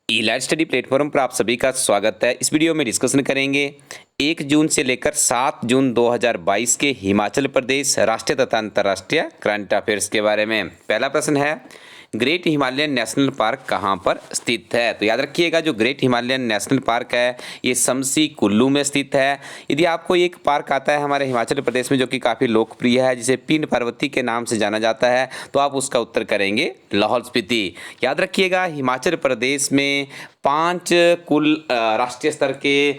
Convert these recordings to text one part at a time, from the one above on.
ई-लाइट study platform पर आप सभी का स्वागत है। इस वीडियो में डिस्कशन करेंगे 1 जून से लेकर 7 जून 2022 के हिमाचल प्रदेश राष्ट्रीय तथा अंतर्राष्ट्रीय करंट अफेयर्स के बारे में। पहला प्रश्न है, ग्रेट हिमालयन नेशनल पार्क कहाँ पर स्थित है? तो याद रखिएगा, जो ग्रेट हिमालयन नेशनल पार्क है ये समसी कुल्लू में स्थित है। यदि आपको एक पार्क आता है हमारे हिमाचल प्रदेश में जो कि काफ़ी लोकप्रिय है, जिसे पिंड पर्वती के नाम से जाना जाता है, तो आप उसका उत्तर करेंगे लाहौल स्पीति। याद रखिएगा, हिमाचल प्रदेश में 5 कुल राष्ट्रीय स्तर के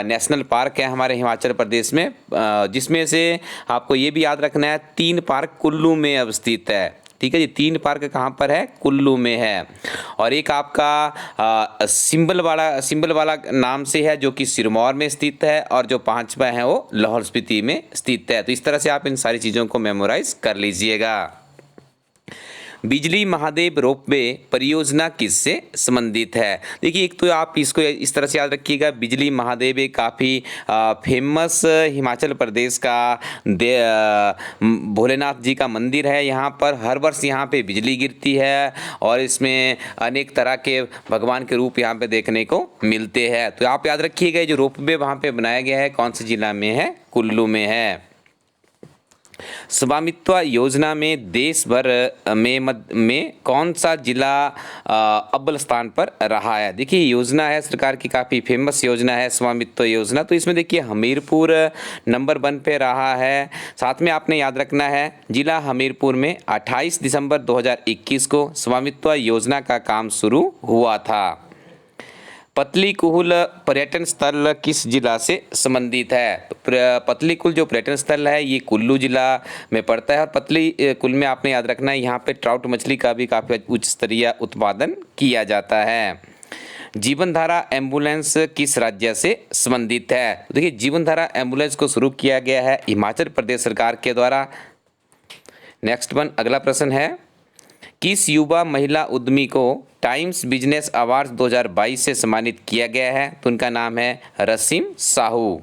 नेशनल पार्क है हमारे हिमाचल प्रदेश में, जिसमें से आपको ये भी याद रखना है 3 पार्क कुल्लू में अवस्थित है। ठीक है जी, 3 पार्क कहाँ पर है? कुल्लू में है। और एक आपका सिंबल वाला नाम से है जो कि सिरमौर में स्थित है, और जो 5वां है वो लाहौल स्पीति में स्थित है। तो इस तरह से आप इन सारी चीज़ों को मेमोराइज कर लीजिएगा। बिजली महादेव रोपवे परियोजना किससे संबंधित है? देखिए, एक तो आप इसको इस तरह से याद रखिएगा, बिजली महादेव एक काफ़ी फेमस हिमाचल प्रदेश का भोलेनाथ जी का मंदिर है। यहाँ पर हर वर्ष यहाँ पे बिजली गिरती है और इसमें अनेक तरह के भगवान के रूप यहाँ पे देखने को मिलते हैं। तो आप याद रखिएगा, जो रोपवे वहाँ पे बनाया गया है कौन से जिला में है? कुल्लू में है। स्वामित्व योजना में देश भर में कौन सा जिला अव्वल स्थान पर रहा है? देखिए, योजना है सरकार की, काफ़ी फेमस योजना है स्वामित्व योजना। तो इसमें देखिए हमीरपुर नंबर 1 पे रहा है। साथ में आपने याद रखना है, जिला हमीरपुर में 28 दिसंबर 2021 को स्वामित्व योजना का काम शुरू हुआ था। पतली कुहल पर्यटन स्थल किस जिला से संबंधित है? पतली कुल जो पर्यटन स्थल है ये कुल्लू जिला में पड़ता है। और पतली कुल में आपने याद रखना है, यहाँ पे ट्राउट मछली का भी काफ़ी उच्च स्तरीय उत्पादन किया जाता है। जीवन धारा एम्बुलेंस किस राज्य से संबंधित है? देखिए, जीवन धारा एम्बुलेंस को शुरू किया गया है हिमाचल प्रदेश सरकार के द्वारा। नेक्स्ट वन, अगला प्रश्न है, किस युवा महिला उद्यमी को टाइम्स बिजनेस अवार्ड 2022 से सम्मानित किया गया है? तो उनका नाम है रसीम साहू।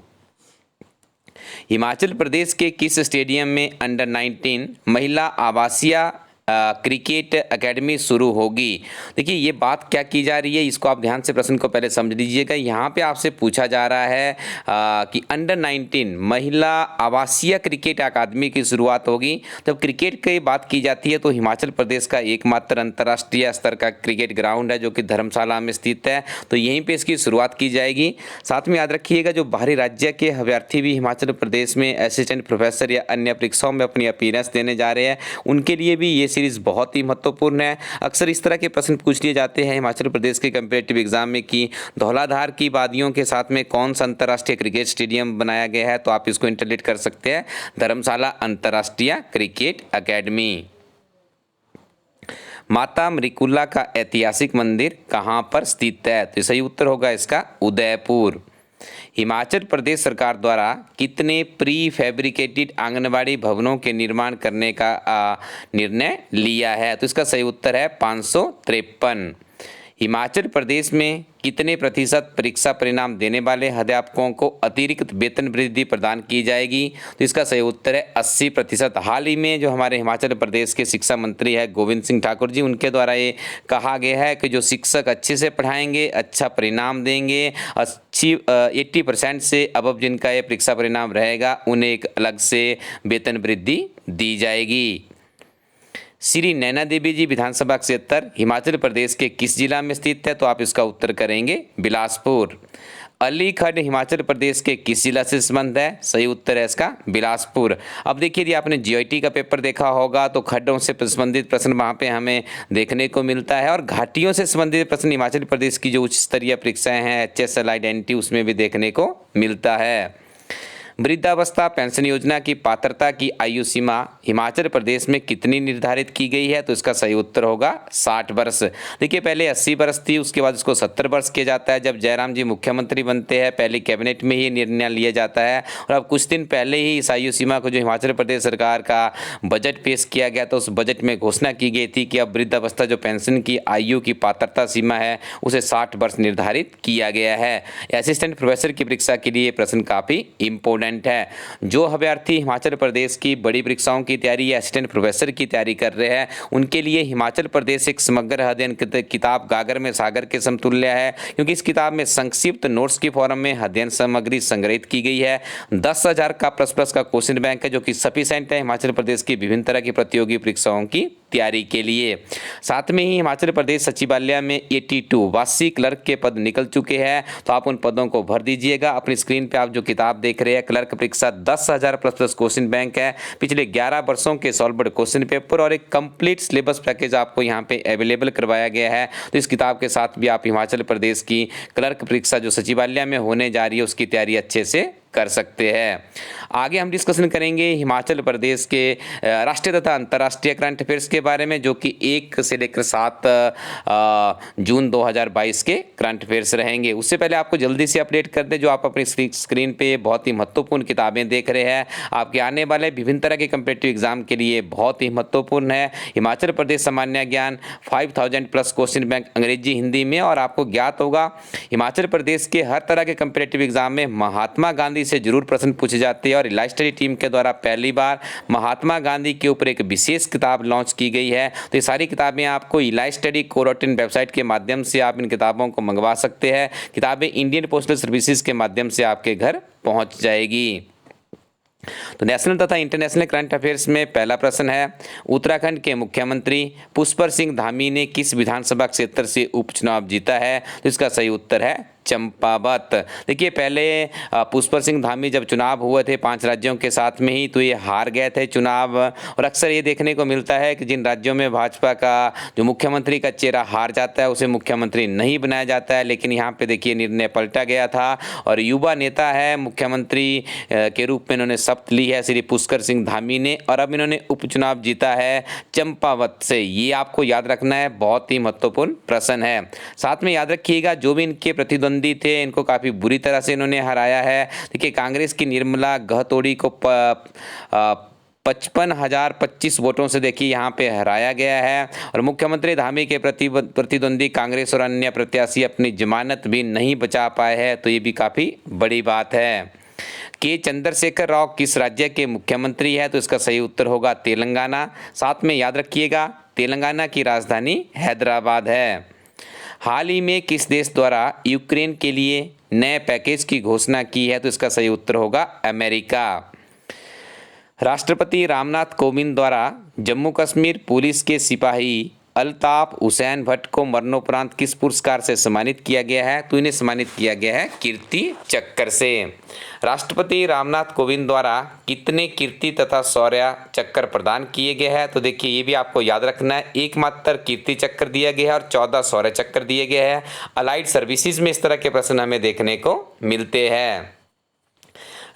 हिमाचल प्रदेश के किस स्टेडियम में अंडर 19 महिला आवासीय क्रिकेट एकेडमी शुरू होगी? देखिए, ये बात क्या की जा रही है, इसको आप ध्यान से प्रश्न को पहले समझ लीजिएगा। यहाँ पे आपसे पूछा जा रहा है कि अंडर 19 महिला आवासीय क्रिकेट अकादमी की शुरुआत होगी। जब क्रिकेट की बात की जाती है तो हिमाचल प्रदेश का एकमात्र अंतर्राष्ट्रीय स्तर का क्रिकेट ग्राउंड है जो कि धर्मशाला में स्थित है, तो यहीं पर इसकी शुरुआत की जाएगी। साथ में याद रखिएगा, जो बाहरी राज्य के अभ्यर्थी भी हिमाचल प्रदेश में असिस्टेंट प्रोफेसर या अन्य परीक्षाओं में अपनी अपीयरेंस देने जा रहे हैं, उनके लिए भी ये सीरीज बहुत ही महत्वपूर्ण है। अक्सर इस तरह के प्रश्न पूछ लिए जाते हैं हिमाचल प्रदेश के कंपेटिटिव एग्जाम में कि धौलाधार की वादियों के साथ में कौन सा अंतर्राष्ट्रीय क्रिकेट स्टेडियम बनाया गया है, तो आप इसको इंटरलेट कर सकते हैं, धर्मशाला अंतर्राष्ट्रीय क्रिकेट एकेडमी। माता मृकुला का ऐतिहासिक मंदिर कहाँ पर स्थित है? तो सही उत्तर होगा इसका उदयपुर। हिमाचल प्रदेश सरकार द्वारा कितने प्री फैब्रिकेटेड आंगनबाड़ी भवनों के निर्माण करने का निर्णय लिया है? तो इसका सही उत्तर है 553। हिमाचल प्रदेश में कितने प्रतिशत परीक्षा परिणाम देने वाले अध्यापकों को अतिरिक्त वेतन वृद्धि प्रदान की जाएगी? तो इसका सही उत्तर है 80%। हाल ही में जो हमारे हिमाचल प्रदेश के शिक्षा मंत्री है गोविंद सिंह ठाकुर जी, उनके द्वारा ये कहा गया है कि जो शिक्षक अच्छे से पढ़ाएंगे, अच्छा परिणाम देंगे, अच्छी 80% से अबव जिनका ये परीक्षा परिणाम रहेगा, उन्हें एक अलग से वेतन वृद्धि दी जाएगी। श्री नैना देवी जी विधानसभा क्षेत्र हिमाचल प्रदेश के किस जिला में स्थित है? तो आप इसका उत्तर करेंगे बिलासपुर। अलीखड़ हिमाचल प्रदेश के किस जिला से संबंध है? सही उत्तर है इसका बिलासपुर। अब देखिए, यदि आपने जीआईटी का पेपर देखा होगा तो खड्डों से संबंधित प्रश्न वहाँ पे हमें देखने को मिलता है, और घाटियों से संबंधित प्रश्न हिमाचल प्रदेश की जो उच्च स्तरीय परीक्षाएँ हैं HSL आइडेंटिटी, उसमें भी देखने को मिलता है। वृद्धावस्था पेंशन योजना की पात्रता की आयु सीमा हिमाचल प्रदेश में कितनी निर्धारित की गई है? तो इसका सही उत्तर होगा 60 वर्ष। देखिए, पहले 80 वर्ष थी, उसके बाद इसको 70 वर्ष किया जाता है। जब जयराम जी मुख्यमंत्री बनते हैं, पहले कैबिनेट में ही निर्णय लिया जाता है, और अब कुछ दिन पहले ही इस आयु सीमा को, जो हिमाचल प्रदेश सरकार का बजट पेश किया गया, तो उस बजट में घोषणा की गई थी कि अब वृद्धावस्था जो पेंशन की आयु की पात्रता सीमा है उसे 60 वर्ष निर्धारित किया गया है। असिस्टेंट प्रोफेसर की परीक्षा के लिए प्रश्न काफ़ी इंपॉर्टेंट स्टूडेंट है। जो अभ्यर्थी हिमाचल प्रदेश की बड़ी परीक्षाओं की तैयारी या असिस्टेंट प्रोफेसर की तैयारी कर रहे हैं उनके लिए हिमाचल प्रदेश एक समग्र अध्ययन किताब गागर में सागर के समतुल्य है, क्योंकि इस किताब में संक्षिप्त नोट्स की फॉर्म में अध्ययन सामग्री संग्रहित की गई है। 10,000 का प्लस का क्वेश्चन बैंक है जो कि सफिशिएंट है हिमाचल प्रदेश की विभिन्न तरह की प्रतियोगी परीक्षाओं की तैयारी के लिए। साथ में ही हिमाचल प्रदेश सचिवालय में 82 वार्षिक क्लर्क के पद निकल चुके हैं, तो आप उन पदों को भर दीजिएगा। अपनी स्क्रीन पे आप जो किताब देख रहे हैं क्लर्क परीक्षा 10,000 प्लस क्वेश्चन बैंक है, पिछले 11 वर्षों के सॉल्व्ड क्वेश्चन पेपर और एक कंप्लीट सिलेबस पैकेज आपको यहाँ पे अवेलेबल करवाया गया है। तो इस किताब के साथ भी आप हिमाचल प्रदेश की क्लर्क परीक्षा जो सचिवालय में होने जा रही है उसकी तैयारी अच्छे से कर सकते हैं। आगे हम डिस्कशन करेंगे हिमाचल प्रदेश के राष्ट्रीय तथा अंतर्राष्ट्रीय करंट अफेयर्स के बारे में, जो कि 1 से लेकर 7 जून 2022 के करंट अफेयर्स रहेंगे। उससे पहले आपको जल्दी से अपडेट कर दें, जो आप अपनी स्क्रीन पे बहुत ही महत्वपूर्ण किताबें देख रहे हैं आपके आने वाले विभिन्न तरह के कम्पिटिटिव एग्जाम के लिए बहुत ही महत्वपूर्ण है। हिमाचल प्रदेश सामान्य ज्ञान 5000 प्लस क्वेश्चन बैंक अंग्रेजी हिंदी में, और आपको ज्ञात होगा हिमाचल प्रदेश के हर तरह के कम्पिटिटिव एग्जाम में महात्मा गांधी से जरूर प्रश्न पूछे जाते हैं, और इलाइट स्टडी टीम के द्वारा पहली बार महात्मा गांधी के ऊपर एक विशेष किताब लॉन्च की गई है। तो ये सारी किताबें आपको इलाइट स्टडी कोरोटिन वेबसाइट के माध्यम से आप इन किताबों को मंगवा सकते हैं। किताबें इंडियन पोस्टल सर्विसेज के माध्यम से आपके घर पहुंच जाएगी। तो नेशनल तथा इंटरनेशनल करंट अफेयर्स में पहला प्रश्न है, उत्तराखंड के मुख्यमंत्री पुष्पर सिंह धामी ने किस विधानसभा क्षेत्र से उपचुनाव जीता है? तो इसका सही उत्तर है चंपावत। देखिए पहले पुष्पर सिंह धामी जब चुनाव हुए थे 5 राज्यों के साथ में ही, तो ये हार गए थे चुनाव। और अक्सर ये देखने को मिलता है कि जिन राज्यों में भाजपा का जो मुख्यमंत्री का चेहरा हार जाता है उसे मुख्यमंत्री नहीं बनाया जाता है, लेकिन यहाँ पे देखिए निर्णय पलटा गया था और युवा नेता है मुख्यमंत्री के रूप में इन्होंने शपथ ली है श्री पुष्कर सिंह धामी ने, और अब इन्होंने उपचुनाव जीता है चंपावत से। ये आपको याद रखना है, बहुत ही महत्वपूर्ण प्रश्न है। साथ में याद रखिएगा जो भी इनके प्रतिद्वंदी थे इनको काफी बुरी तरह से इन्होंने हराया है। देखिए कांग्रेस की निर्मला गहतोड़ी को 55,025 वोटों से देखिए यहाँ पे हराया गया है, और मुख्यमंत्री धामी के प्रतिद्वंदी कांग्रेस और अन्य प्रत्याशी अपनी जमानत भी नहीं बचा पाए हैं, तो ये भी काफी बड़ी बात है। के चंद्रशेखर राव किस राज्य के मुख्यमंत्री है? तो इसका सही उत्तर होगा तेलंगाना। साथ में याद रखिएगा तेलंगाना की राजधानी हैदराबाद है। हाल ही में किस देश द्वारा यूक्रेन के लिए नए पैकेज की घोषणा की है? तो इसका सही उत्तर होगा अमेरिका। राष्ट्रपति रामनाथ कोविंद द्वारा जम्मू कश्मीर पुलिस के सिपाही अल्ताफ हुसैन भट्ट को मरणोपरांत किस पुरस्कार से सम्मानित किया गया है? तो इन्हें सम्मानित किया गया है कीर्ति चक्र से। राष्ट्रपति रामनाथ कोविंद द्वारा कितने कीर्ति तथा शौर्य चक्र प्रदान किए गए हैं? तो देखिए ये भी आपको याद रखना है, एकमात्र कीर्ति चक्र दिया गया है और 14 शौर्य चक्र दिए गए हैं। अलाइड सर्विसेज में इस तरह के प्रश्न हमें देखने को मिलते हैं।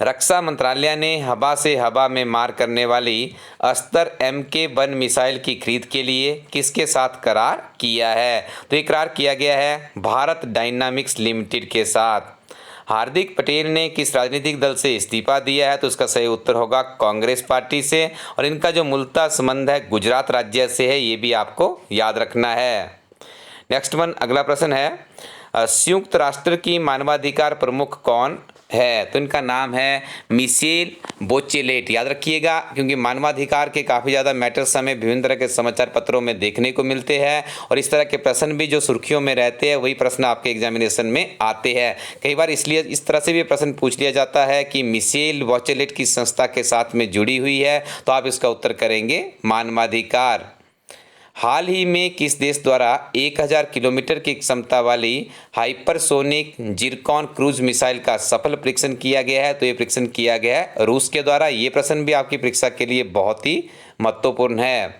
रक्षा मंत्रालय ने हवा से हवा में मार करने वाली अस्त्र MK-1 मिसाइल की खरीद के लिए किसके साथ करार किया है? तो ये करार किया गया है भारत डायनामिक्स लिमिटेड के साथ। हार्दिक पटेल ने किस राजनीतिक दल से इस्तीफा दिया है? तो इसका सही उत्तर होगा कांग्रेस पार्टी से, और इनका जो मूलतः संबंध है गुजरात राज्य से है, ये भी आपको याद रखना है। नेक्स्ट वन अगला प्रश्न है, संयुक्त राष्ट्र की मानवाधिकार प्रमुख कौन है? तो इनका नाम है मिशेल बोचेलेट। याद रखिएगा क्योंकि मानवाधिकार के काफ़ी ज़्यादा मैटर्स हमें विभिन्न तरह के समाचार पत्रों में देखने को मिलते हैं, और इस तरह के प्रश्न भी जो सुर्खियों में रहते हैं वही प्रश्न आपके एग्जामिनेशन में आते हैं। कई बार इसलिए इस तरह से भी प्रश्न पूछ लिया जाता है कि मिशेल बोचेलेट किस संस्था के साथ में जुड़ी हुई है? तो आप इसका उत्तर करेंगे मानवाधिकार। हाल ही में किस देश द्वारा 1000 किलोमीटर की क्षमता वाली हाइपरसोनिक जिरकॉन क्रूज मिसाइल का सफल परीक्षण किया गया है? तो ये परीक्षण किया गया है रूस के द्वारा। ये प्रश्न भी आपकी परीक्षा के लिए बहुत ही महत्वपूर्ण है।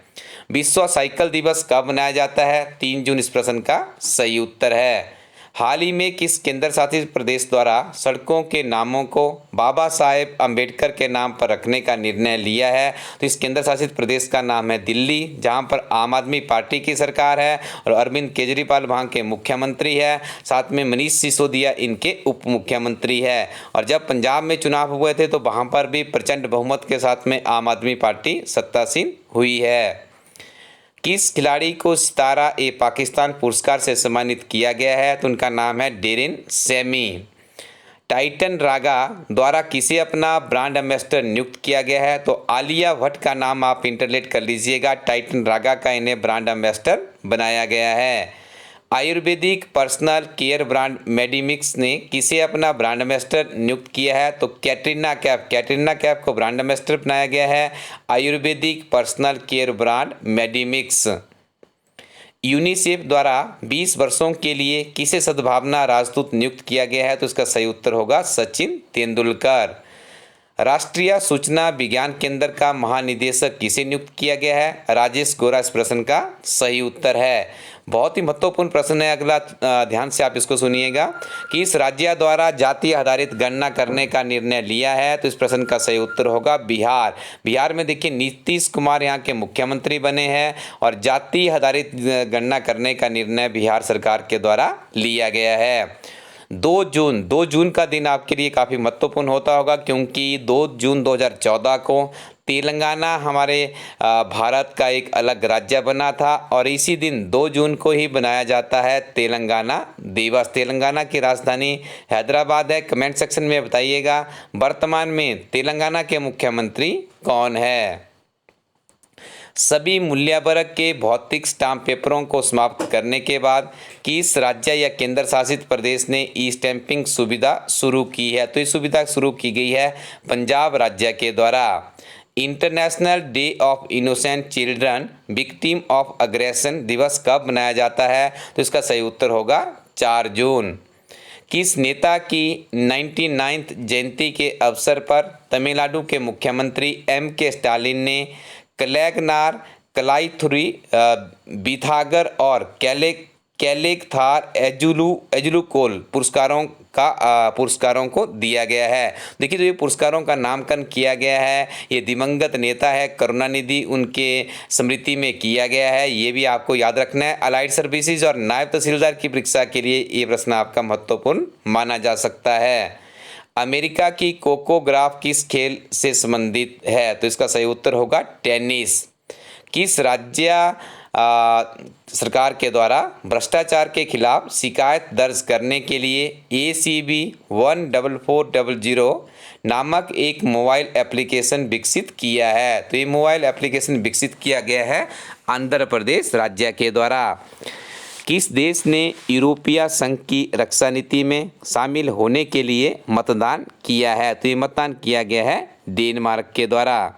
विश्व साइकिल दिवस कब मनाया जाता है? 3 जून इस प्रश्न का सही उत्तर है। हाल ही में किस केंद्र शासित प्रदेश द्वारा सड़कों के नामों को बाबा साहेब अम्बेडकर के नाम पर रखने का निर्णय लिया है? तो इस केंद्र शासित प्रदेश का नाम है दिल्ली, जहां पर आम आदमी पार्टी की सरकार है और अरविंद केजरीवाल वहां के मुख्यमंत्री है। साथ में मनीष सिसोदिया इनके उप मुख्यमंत्री है। और जब पंजाब में चुनाव हुए थे तो वहां पर भी प्रचंड बहुमत के साथ में आम आदमी पार्टी सत्तासीन हुई है। किस खिलाड़ी को सितारा-ए-पाकिस्तान पुरस्कार से सम्मानित किया गया है? तो उनका नाम है डेरिन सैमी। टाइटन रागा द्वारा किसे अपना ब्रांड एम्बेसडर नियुक्त किया गया है? तो आलिया भट्ट का नाम आप इंटरलेट कर लीजिएगा। टाइटन रागा का इन्हें ब्रांड एम्बेसडर बनाया गया है। Ayurvedic personal care brand Medimix ने किसे अपना ब्रांड एम्बेसडर नियुक्त किया है? तो कैटरीना कैफ को ब्रांड एम्बेसडर बनाया गया है Ayurvedic personal care brand Medimix. UNICEF द्वारा 20 वर्षों के लिए किसे सद्भावना राजदूत नियुक्त किया गया है? तो इसका सही उत्तर होगा सचिन तेंदुलकर। राष्ट्रीय सूचना विज्ञान केंद्र का महानिदेशक किसे नियुक्त किया गया है? राजेश गोरा इस प्रश्न का सही उत्तर है। बहुत ही महत्वपूर्ण प्रश्न है अगला, ध्यान से आप इसको सुनिएगा कि इस राज्य द्वारा जाति आधारित गणना करने का निर्णय लिया है? तो इस प्रश्न का सही उत्तर होगा बिहार। बिहार में देखिए नीतीश कुमार यहाँ के मुख्यमंत्री बने हैं और जाति आधारित गणना करने का निर्णय बिहार सरकार के द्वारा लिया गया है। 2 जून का दिन आपके लिए काफ़ी महत्वपूर्ण होता होगा क्योंकि 2 जून 2014 को तेलंगाना हमारे भारत का एक अलग राज्य बना था और इसी दिन 2 जून को ही बनाया जाता है तेलंगाना दिवस। तेलंगाना की राजधानी हैदराबाद है। कमेंट सेक्शन में बताइएगा वर्तमान में तेलंगाना के मुख्यमंत्री कौन है। सभी मूल्य वर्ग के भौतिक स्टाम्प पेपरों को समाप्त करने के बाद किस राज्य या केंद्र शासित प्रदेश ने ई स्टैंपिंग सुविधा शुरू की है? तो ये सुविधा शुरू की गई है पंजाब राज्य के द्वारा। International day of innocent children victim of aggression दिवस कब मनाया जाता है? तो इसका सही उत्तर होगा 4 जून। किस नेता की 99वीं जयंती के अवसर पर तमिलनाडु के मुख्यमंत्री M.K. स्टालिन ने कलैगनार, कलाईथुरी, बीथागर और कैलेगथार एजुलुकोल पुरस्कारों को दिया गया है? देखिए तो ये पुरस्कारों का नामकरण किया गया है, ये दिवंगत नेता है करुणानिधि उनके स्मृति में किया गया है। ये भी आपको याद रखना है। अलाइड सर्विसेज और नायब तहसीलदार की परीक्षा के लिए ये प्रश्न आपका महत्वपूर्ण माना जा सकता है। अमेरिका की कोकोग्राफ किस खेल से संबंधित है? तो इसका सही उत्तर होगा टेनिस। किस राज्य सरकार के द्वारा भ्रष्टाचार के खिलाफ शिकायत दर्ज करने के लिए ACB 14400 नामक एक मोबाइल एप्लीकेशन विकसित किया है? तो ये मोबाइल एप्लीकेशन विकसित किया गया है आंध्र प्रदेश राज्य के द्वारा। किस देश ने यूरोपीय संघ की रक्षा नीति में शामिल होने के लिए मतदान किया है? तो ये मतदान किया गया है डेनमार्क के द्वारा।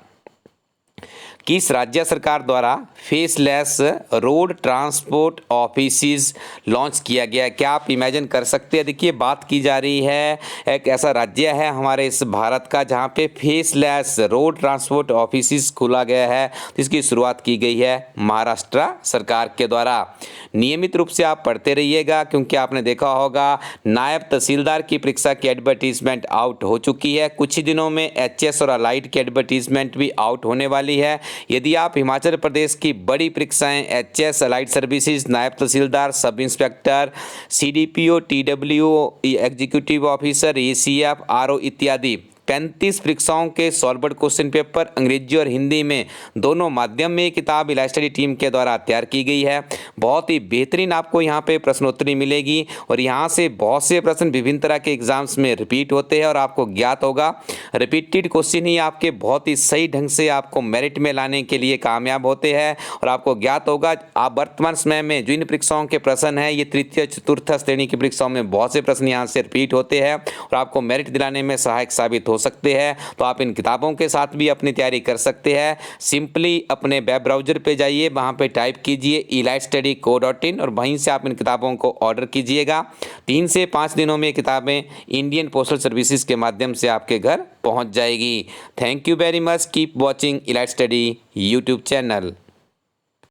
किस राज्य सरकार द्वारा faceless road transport offices launch किया गया? क्या आप इमेजिन कर सकते हैं? देखिए बात की जा रही है एक ऐसा राज्य है हमारे इस भारत का जहां पे फेसलेस रोड ट्रांसपोर्ट ऑफिसेज खोला गया है। तो इसकी शुरुआत की गई है महाराष्ट्र सरकार के द्वारा। नियमित रूप से आप पढ़ते रहिएगा क्योंकि आपने देखा होगा नायब तहसीलदार की परीक्षा की एडवर्टीजमेंट आउट हो चुकी है। कुछ ही दिनों में HS और अलाइड की एडवर्टीजमेंट भी आउट होने वाली है। यदि आप हिमाचल प्रदेश की बड़ी परीक्षाएं HS, allied services, naib tehsildar, sub inspector, CDPO, TWO, executive officer, ACF, RO इत्यादि 35 परीक्षाओं के सॉल्वर्ड क्वेश्चन पेपर अंग्रेजी और हिंदी में दोनों माध्यम में किताब इलाइट स्टडी टीम के द्वारा तैयार की गई है। बहुत ही बेहतरीन आपको यहाँ पे प्रश्नोत्तरी मिलेगी और यहाँ से बहुत से प्रश्न विभिन्न तरह के एग्जाम्स में रिपीट होते हैं और आपको ज्ञात होगा रिपीटेड क्वेश्चन ही आपके बहुत ही सही ढंग से आपको मेरिट में लाने के लिए कामयाब होते हैं। और आपको ज्ञात होगा आप वर्तमान समय में जो इन परीक्षाओं के प्रश्न हैं ये तृतीय चतुर्थ श्रेणी की परीक्षाओं में बहुत से प्रश्न यहाँ से रिपीट होते हैं और आपको मेरिट दिलाने में सहायक साबित हो सकते हैं। तो आप इन किताबों के साथ भी अपनी तैयारी कर सकते हैं। सिंपली अपने वेब ब्राउजर पे जाइए, वहां पे टाइप कीजिए elitestudy.co.in और वहीं से आप इन किताबों को ऑर्डर कीजिएगा। 3 से 5 दिनों में किताबें इंडियन पोस्टल सर्विसेज के माध्यम से आपके घर पहुंच जाएगी। Thank you very much. Keep watching elite study YouTube channel.